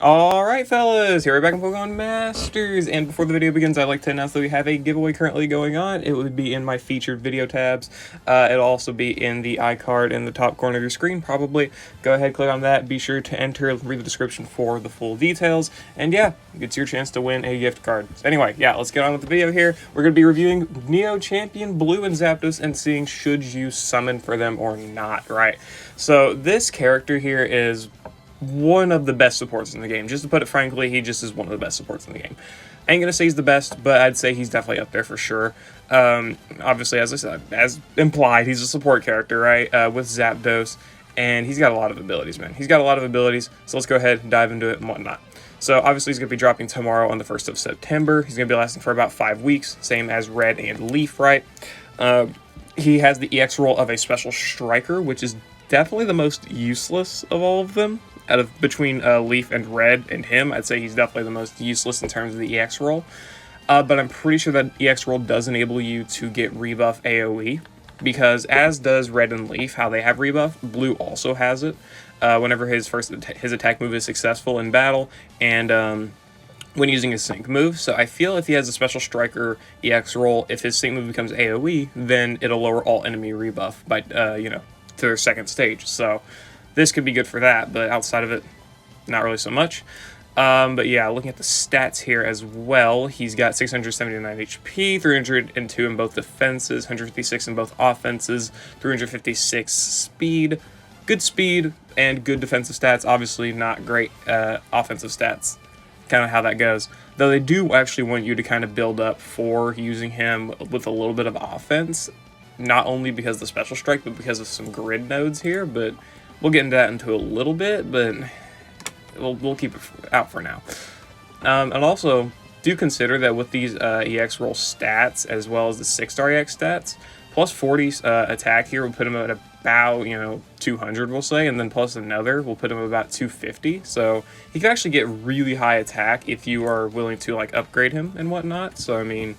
Alright fellas, here we're back in Pokemon Masters, and before the video begins I'd like to announce that we have a giveaway currently going on. It would be in my featured video tabs. It'll also be in the iCard in the top corner of your screen, probably. Go ahead, click on that, be sure to enter, read the description for the full details, and yeah, it's your chance to win a gift card. So anyway, yeah, let's get on with the video here. We're going to be reviewing Neo Champion Blue and Zapdos and seeing should you summon for them or not, right? So this character here is one of the best supports in the game. Just to put it frankly, he just is one of the best supports in the game. I ain't gonna say he's the best, but I'd say he's definitely up there for sure. Obviously, as I said, as implied, he's a support character, right? With Zapdos, and he's got a lot of abilities, man. He's got a lot of abilities, so let's go ahead and dive into it and whatnot. So obviously he's going to be dropping tomorrow on the 1st of September. He's going to be lasting for about 5 weeks, same as Red and Leaf, right? He has the EX roll of a Special Striker, which is definitely the most useless of all of them. Out of between Leaf and Red and him, I'd say he's definitely the most useless in terms of the EX roll. But I'm pretty sure that EX roll does enable you to get rebuff AoE, because as does Red and Leaf, how they have rebuff, Blue also has it. Whenever his attack move is successful in battle, and when using his sync move. So I feel if he has a Special Striker EX roll, if his sync move becomes AoE, then it'll lower all enemy rebuff by to their second stage. So this could be good for that, but outside of it, not really so much. But yeah, looking at the stats here as well, he's got 679 HP, 302 in both defenses, 156 in both offenses, 356 speed. Good speed and good defensive stats. Obviously not great offensive stats. Kind of how that goes. Though they do actually want you to kind of build up for using him with a little bit of offense. Not only because of the Special Strike, but because of some grid nodes here, but we'll get into that into a little bit, but we'll keep it out for now. And also, do consider that with these EX roll stats, as well as the 6-star EX stats, plus 40 attack here will put him at about, 200, we'll say, and then plus another will put him at about 250. So he can actually get really high attack if you are willing to, like, upgrade him and whatnot. So, I mean,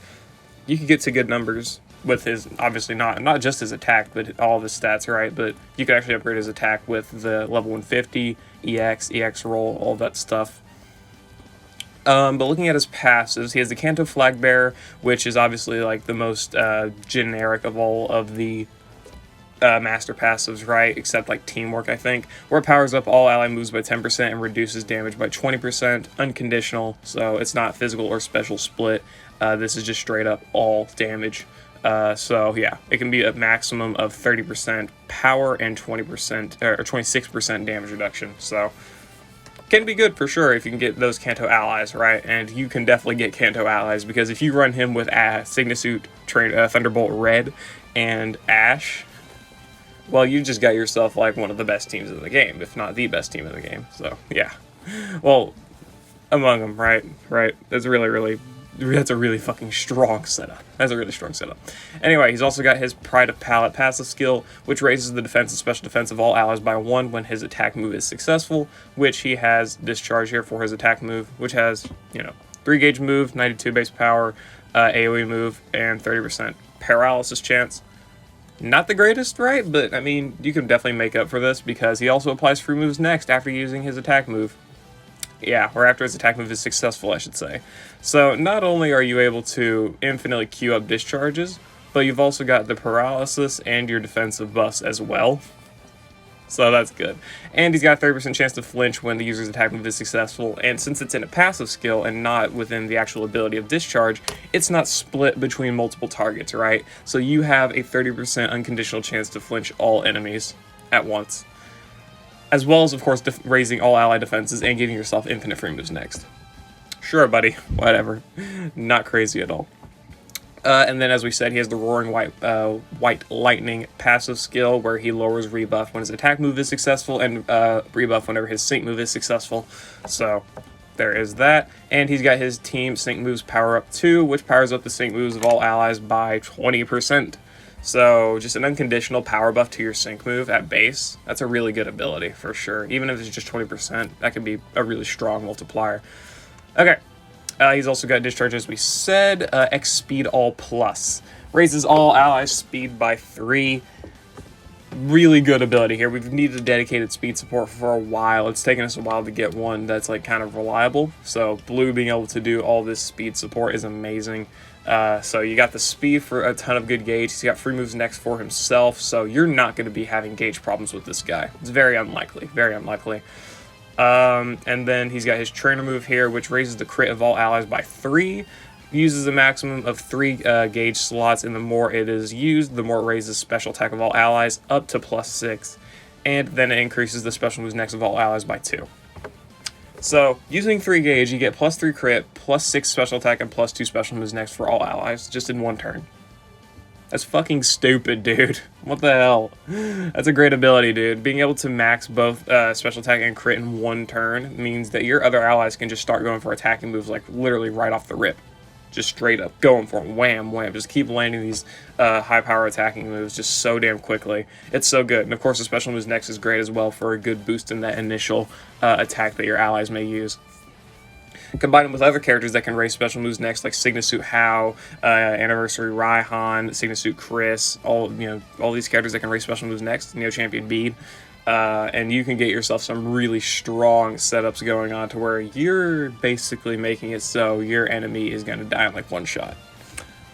you could get to good numbers with his, obviously not just his attack, but all of his stats, right? But you could actually upgrade his attack with the level 150, EX roll, all that stuff. But looking at his passives, he has the Kanto Flag Bearer, which is obviously like the most generic of all of the master passives, right? Except like Teamwork, I think, where it powers up all ally moves by 10% and reduces damage by 20%, unconditional, so it's not physical or special split. This is just straight up all damage. So yeah, it can be a maximum of 30% power and 20% or 26% damage reduction. So can be good for sure if you can get those Kanto allies, right? And you can definitely get Kanto allies, because if you run him with Signasuit, Thunderbolt Red, and Ash, well, you just got yourself like one of the best teams in the game, if not the best team in the game. So yeah, well, among them, right? That's a really fucking strong setup. That's a really strong setup. Anyway, he's also got his Pride of Palette passive skill, which raises the defense and special defense of all allies by 1 when his attack move is successful, which he has Discharge here for his attack move, which has, 3 gauge move, 92 base power, AoE move, and 30% paralysis chance. Not the greatest, right? But, I mean, you can definitely make up for this, because he also applies free moves next after using his attack move. Yeah, or after his attack move is successful, I should say. So not only are you able to infinitely queue up discharges, but you've also got the paralysis and your defensive buffs as well. So that's good. And he's got a 30% chance to flinch when the user's attack move is successful, and since it's in a passive skill and not within the actual ability of discharge, it's not split between multiple targets, right? So you have a 30% unconditional chance to flinch all enemies at once. As well as, of course, raising all ally defenses and giving yourself infinite free moves next. Sure, buddy. Whatever. Not crazy at all. And then, as we said, he has the Roaring White Lightning passive skill, where he lowers rebuff when his attack move is successful, and rebuff whenever his sync move is successful. So there is that. And he's got his team sync moves power up 2, which powers up the sync moves of all allies by 20%. So just an unconditional power buff to your sync move at base. That's a really good ability for sure. Even if it's just 20%, that could be a really strong multiplier. Okay, he's also got Discharge, as we said. X Speed All Plus. Raises all allies' speed by 3. really good ability here. We've needed a dedicated speed support for a while. It's taken us a while to get one that's like kind of reliable. So Blue being able to do all this speed support is amazing. So you got the speed for a ton of good gauge. He's got free moves next for himself. So you're not going to be having gauge problems with this guy. It's very unlikely. Very unlikely. And then he's got his trainer move here, which raises the crit of all allies by 3. Uses a maximum of 3 gauge slots, and the more it is used, the more it raises special attack of all allies up to +6, and then it increases the special moves next of all allies by 2. So using 3 gauge, you get +3 crit, +6 special attack, and +2 special moves next for all allies, just in one turn. That's fucking stupid, dude. What the hell? That's a great ability, dude. Being able to max both special attack and crit in one turn means that your other allies can just start going for attacking moves like literally right off the rip. Just straight up going for them. Wham, wham. Just keep landing these high power attacking moves just so damn quickly. It's so good. And of course the special moves next is great as well for a good boost in that initial attack that your allies may use. Combine them with other characters that can raise special moves next, like Signasuit Hao, Anniversary Raihan, Signasuit Chris, all these characters that can raise special moves next, Neo Champion Bede. And you can get yourself some really strong setups going on to where you're basically making it so your enemy is going to die in like one shot.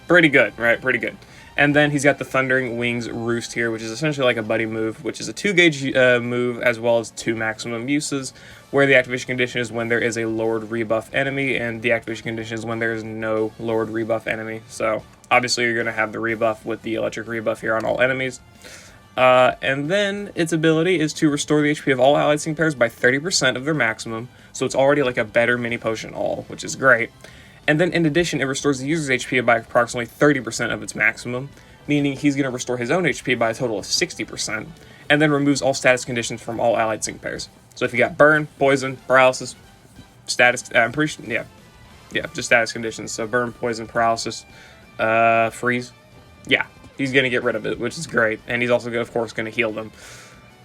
Pretty good, right? Pretty good. And then he's got the Thundering Wings Roost here, which is essentially like a buddy move, which is a 2 gauge move as well as 2 maximum uses, where the activation condition is when there is a lowered rebuff enemy, and the activation condition is when there is no lowered rebuff enemy. So obviously you're going to have the rebuff with the electric rebuff here on all enemies. And then its ability is to restore the HP of all allied sync pairs by 30% of their maximum, so it's already like a better mini potion all, which is great. And then in addition, it restores the user's HP by approximately 30% of its maximum, meaning he's going to restore his own HP by a total of 60%, and then removes all status conditions from all allied sync pairs. So if you got burn, poison, paralysis, status, I'm pretty sure, yeah, just status conditions, so burn, poison, paralysis, freeze, yeah. He's going to get rid of it, which is great. And he's also, of course, going to heal them.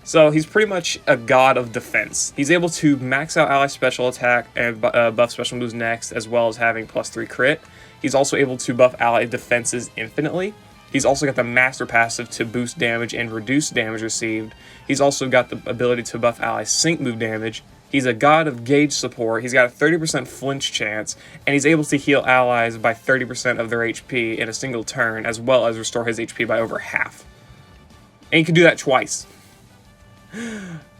So he's pretty much a god of defense. He's able to max out ally special attack and buff special moves next, as well as having +3 crit. He's also able to buff ally defenses infinitely. He's also got the master passive to boost damage and reduce damage received. He's also got the ability to buff ally sync move damage. He's a god of gauge support. He's got a 30% flinch chance, and he's able to heal allies by 30% of their HP in a single turn, as well as restore his HP by over half. And he can do that twice.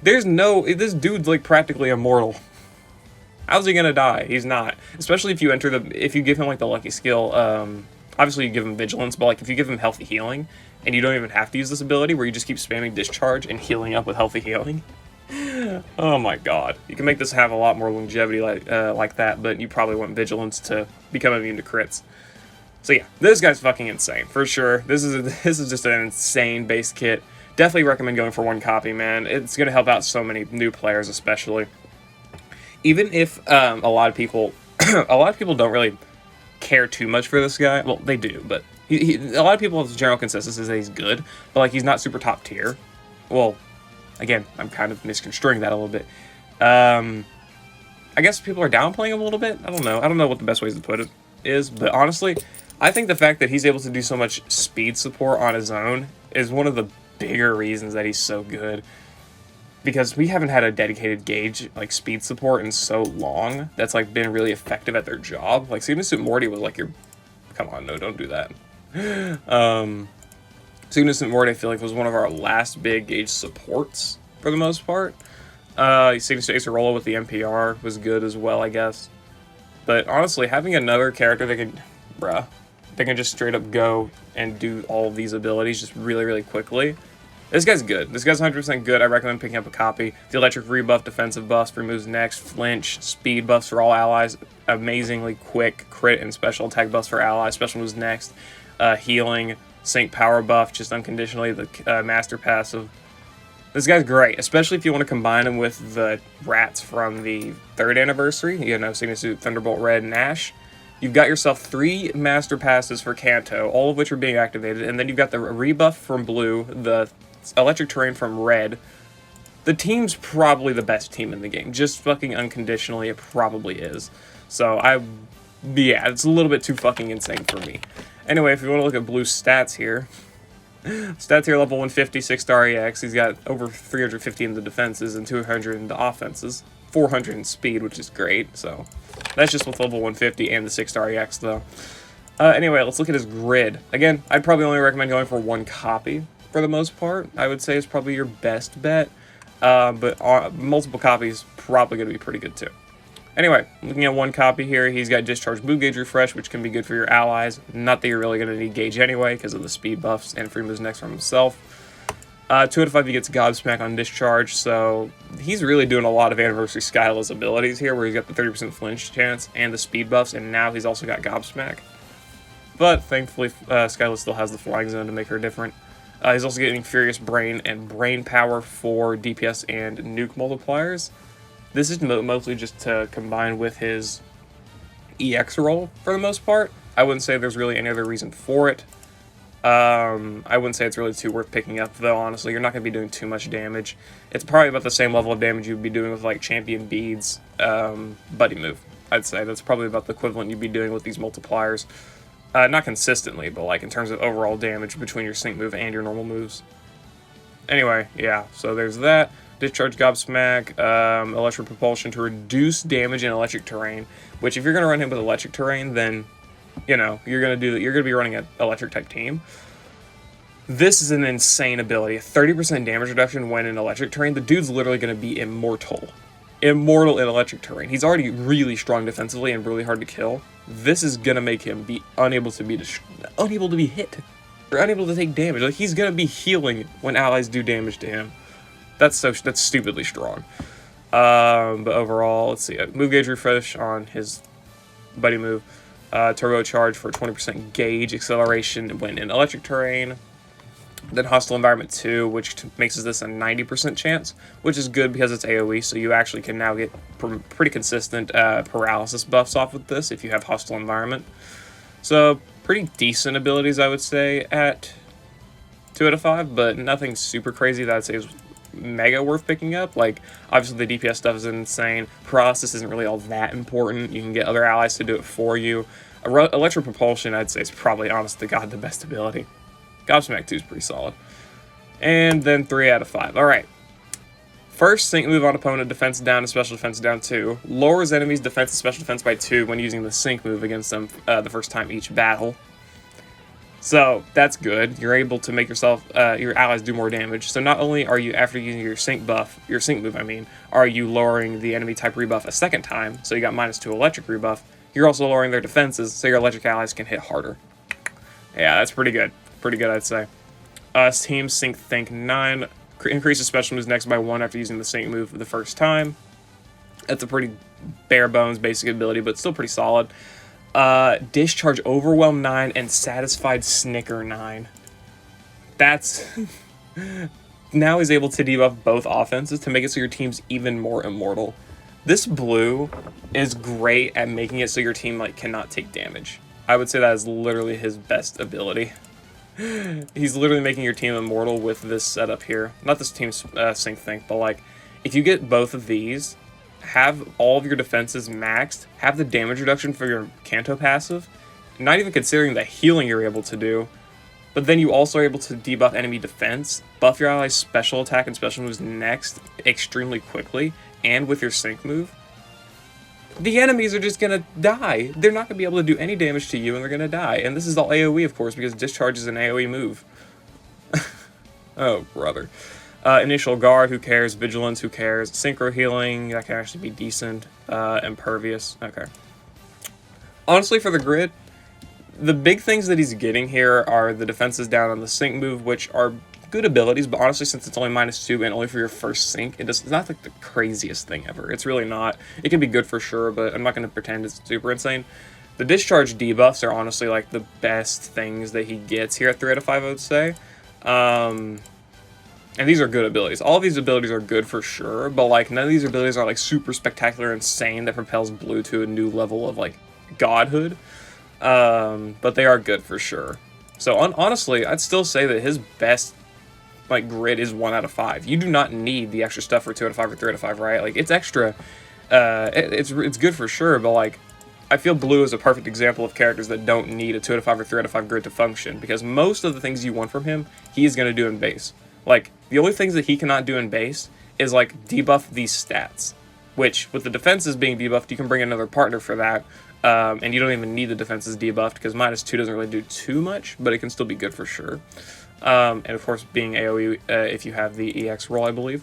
This dude's like practically immortal. How's he gonna die? He's not. Especially if you give him like the lucky skill, obviously you give him vigilance, but like if you give him healthy healing, and you don't even have to use this ability where you just keep spamming discharge and healing up with healthy healing. Oh my god. You can make this have a lot more longevity like that, but you probably want vigilance to become immune to crits. So yeah, this guy's fucking insane, for sure. This is just an insane base kit. Definitely recommend going for 1 copy, man. It's going to help out so many new players especially. Even if a lot of people don't really care too much for this guy. Well, they do, but a lot of people's general consensus is that he's good, but like he's not super top tier. Well, again, I'm kind of misconstruing that a little bit. I guess people are downplaying him a little bit. I don't know. I don't know what the best ways to put it is, but honestly, I think the fact that he's able to do so much speed support on his own is one of the bigger reasons that he's so good. Because we haven't had a dedicated gauge, like, speed support in so long that's, like, been really effective at their job. Like, Signasuit Morty was, like, come on, no, don't do that. Signasuit Morty, I feel like, was one of our last big gauge supports, for the most part. Signasuit Acerola with the NPR was good as well, I guess. But, honestly, having another character that can just straight up go and do all of these abilities just really, really quickly. This guy's good. This guy's 100% good. I recommend picking up a copy. The electric rebuff, defensive buffs, removes next, flinch, speed buffs for all allies, amazingly quick crit and special attack buffs for allies, special moves next, healing, sync power buff, just unconditionally, the master passive. This guy's great, especially if you want to combine him with the rats from the 3rd anniversary, Signasuit Thunderbolt Red and Ash. You've got yourself 3 master passes for Kanto, all of which are being activated, and then you've got the rebuff from Blue, the electric terrain from Red. The team's probably the best team in the game. Just fucking unconditionally, it probably is. So, yeah, it's a little bit too fucking insane for me. Anyway, if you want to look at Blue's stats here, Stats here, level 150, 6-star EX. He's got over 350 in the defenses and 200 in the offenses. 400 in speed, which is great, so that's just with level 150 and the 6-star EX, though. Anyway, let's look at his grid. Again, I'd probably only recommend going for one copy for the most part. I would say it's probably your best bet, but multiple copies probably going to be pretty good, too. Anyway, looking at one copy here, he's got Discharge Move Gauge Refresh, which can be good for your allies. Not that you're really going to need Gauge anyway, because of the speed buffs and free moves next from himself. 2 out of 5, he gets Gobsmack on Discharge, so he's really doing a lot of Anniversary Skyla's abilities here, where he's got the 30% flinch chance and the speed buffs, and now he's also got Gobsmack. But thankfully, Skyla still has the Flying Zone to make her different. He's also getting Furious Brain and Brain Power for DPS and Nuke multipliers. This is mostly just to combine with his EX roll for the most part. I wouldn't say there's really any other reason for it. I wouldn't say it's really too worth picking up, though, honestly. You're not going to be doing too much damage. It's probably about the same level of damage you'd be doing with, like, Champion Beads, Buddy Move, I'd say. That's probably about the equivalent you'd be doing with these multipliers. Not consistently, but, like, in terms of overall damage between your Sync Move and your normal moves. Anyway, yeah, so there's that. Discharge Gobsmack, Electric Propulsion to reduce damage in electric terrain, which if you're going to run him with electric terrain, then, you know, you're going to be running an electric type team. This is an insane ability. 30% damage reduction when in electric terrain. The dude's literally going to be immortal. Immortal in electric terrain. He's already really strong defensively and really hard to kill. This is going to make him be unable to be hit. Or unable to take damage. Like, he's going to be healing when allies do damage to him. That's stupidly strong. But overall, let's see. Move Gauge Refresh on his Buddy Move. Turbo Charge for 20% gauge acceleration when in electric terrain. Then Hostile Environment 2, which makes this a 90% chance, which is good because it's AoE, so you actually can now get pretty consistent paralysis buffs off with this if you have Hostile Environment. So, pretty decent abilities, I would say, at 2 out of 5, but nothing super crazy that I'd say is mega worth picking up. Like, obviously the DPS stuff is insane. Paralysis isn't really all that important. You can get other allies to do it for you. Electric Propulsion, I'd say, is probably, honest to God, the best ability. Gobsmack 2 is pretty solid. And then 3 out of 5. Alright. First, Sync Move on opponent, defense down and special defense down 2. Lowers enemies' defense and special defense by 2 when using the Sync Move against them the first time each battle. So, that's good. You're able to make yourself, your allies do more damage. So not only are you, after using your Sync Move, are you lowering the enemy type rebuff a second time, so you got -2 electric rebuff, you're also lowering their defenses, so your electric allies can hit harder. Yeah, that's pretty good. Pretty good, I'd say. Team Sync Think 9 increases special moves next by 1 after using the Sync Move the first time. That's a pretty bare bones basic ability, but still pretty solid. Discharge Overwhelm 9 and Satisfied Snicker 9. That's... Now he's able to debuff both offenses to make it so your team's even more immortal. This blue is great at making it so your team cannot take damage. I would say that is literally his best ability. He's literally making your team immortal with this setup here. Not this team Sync Think, but if you get both of these, have all of your defenses maxed, have the damage reduction for your Kanto passive, not even considering the healing you're able to do, but then you also are able to debuff enemy defense, buff your allies' special attack and special moves next extremely quickly, and with your Sync Move, the enemies are just gonna die. They're not gonna be able to do any damage to you, and they're gonna die. And this is all AoE, of course, because Discharge is an AoE move. Oh, brother. Initial Guard, who cares? Vigilance, who cares? Synchro Healing, that can actually be decent. Impervious, okay. Honestly, for the grid, the big things that he's getting here are the defenses down on the Sync Move, which are good abilities, but honestly, since it's only -2 and only for your first sync, it's not the craziest thing ever. It's really not. It can be good for sure, but I'm not going to pretend it's super insane. The Discharge debuffs are honestly the best things that he gets here at 3 out of 5, I would say. And these are good abilities. All of these abilities are good for sure, but none of these abilities are super spectacular, insane that propels Blue to a new level of godhood. But they are good for sure. So honestly, I'd still say that his best grid is 1 out of 5. You do not need the extra stuff for 2 out of 5 or 3 out of 5, right? It's extra. It's good for sure, but I feel Blue is a perfect example of characters that don't need a 2 out of 5 or 3 out of 5 grid to function, because most of the things you want from him, he's going to do in base. Like, the only things that he cannot do in base is, like, debuff these stats, which, with the defenses being debuffed, you can bring another partner for that, and you don't even need the defenses debuffed, because -2 doesn't really do too much, but it can still be good for sure. And, of course, being AoE if you have the EX roll, I believe.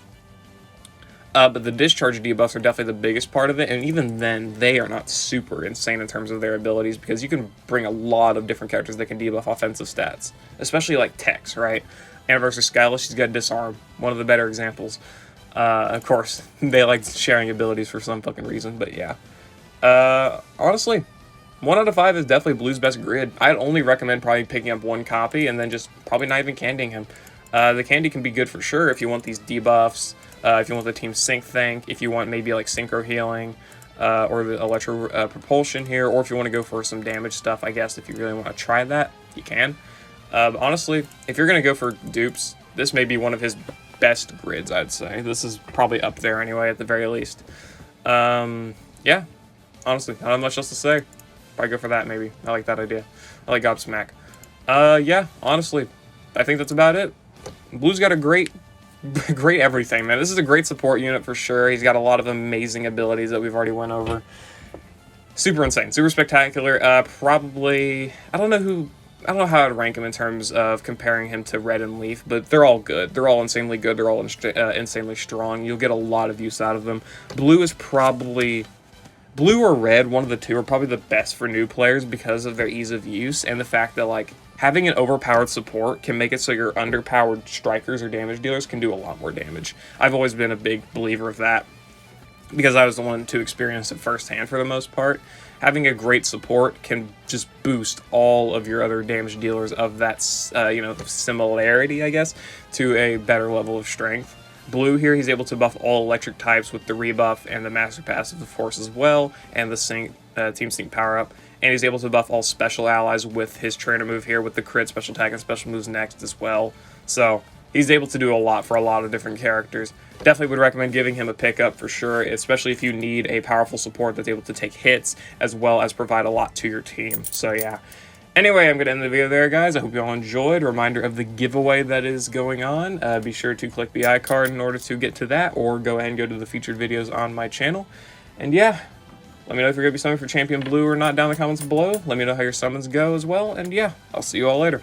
But the discharge debuffs are definitely the biggest part of it, and even then, they are not super insane in terms of their abilities, because you can bring a lot of different characters that can debuff offensive stats, especially like Tex, right? Anniversary Skyla, she's got Disarm, one of the better examples. Of course, they like sharing abilities for some fucking reason, but yeah. Honestly, 1 out of 5 is definitely Blue's best grid. I'd only recommend probably picking up 1 copy, and then just probably not even candying him. The candy can be good for sure if you want these debuffs, if you want the team sync thing, if you want maybe like synchro healing, or the electro propulsion here, or if you want to go for some damage stuff, I guess if you really want to try that, you can. But honestly, if you're going to go for dupes, this may be one of his best grids, I'd say. This is probably up there anyway, at the very least. Yeah, honestly, not much else to say. Probably go for that, maybe. I like that idea. I like Gobsmack. Yeah, honestly, I think that's about it. Blue's got a great everything, man. This is a great support unit for sure. He's got a lot of amazing abilities that we've already went over. Super insane, super spectacular. Probably, I don't know how I'd rank him in terms of comparing him to Red and Leaf, but they're all good. They're all insanely good. They're all insanely strong. You'll get a lot of use out of them. Blue is probably... Blue or Red, one of the two, are probably the best for new players because of their ease of use and the fact that, like, having an overpowered support can make it so your underpowered strikers or damage dealers can do a lot more damage. I've always been a big believer of that because I was the one to experience it firsthand for the most part. Having a great support can just boost all of your other damage dealers of that, you know, similarity, I guess, to a better level of strength. Blue here, he's able to buff all electric types with the rebuff and the master passive of course as well, and the team sync power up. And he's able to buff all special allies with his trainer move here with the crit, special attack, and special moves next as well. So he's able to do a lot for a lot of different characters. Definitely would recommend giving him a pickup for sure, especially if you need a powerful support that's able to take hits as well as provide a lot to your team. So yeah. Anyway, I'm going to end the video there, guys. I hope you all enjoyed. A reminder of the giveaway that is going on. Be sure to click the iCard in order to get to that, or go ahead and go to the featured videos on my channel. And yeah, let me know if you're going to be summoning for Champion Blue or not down in the comments below. Let me know how your summons go as well. And yeah, I'll see you all later.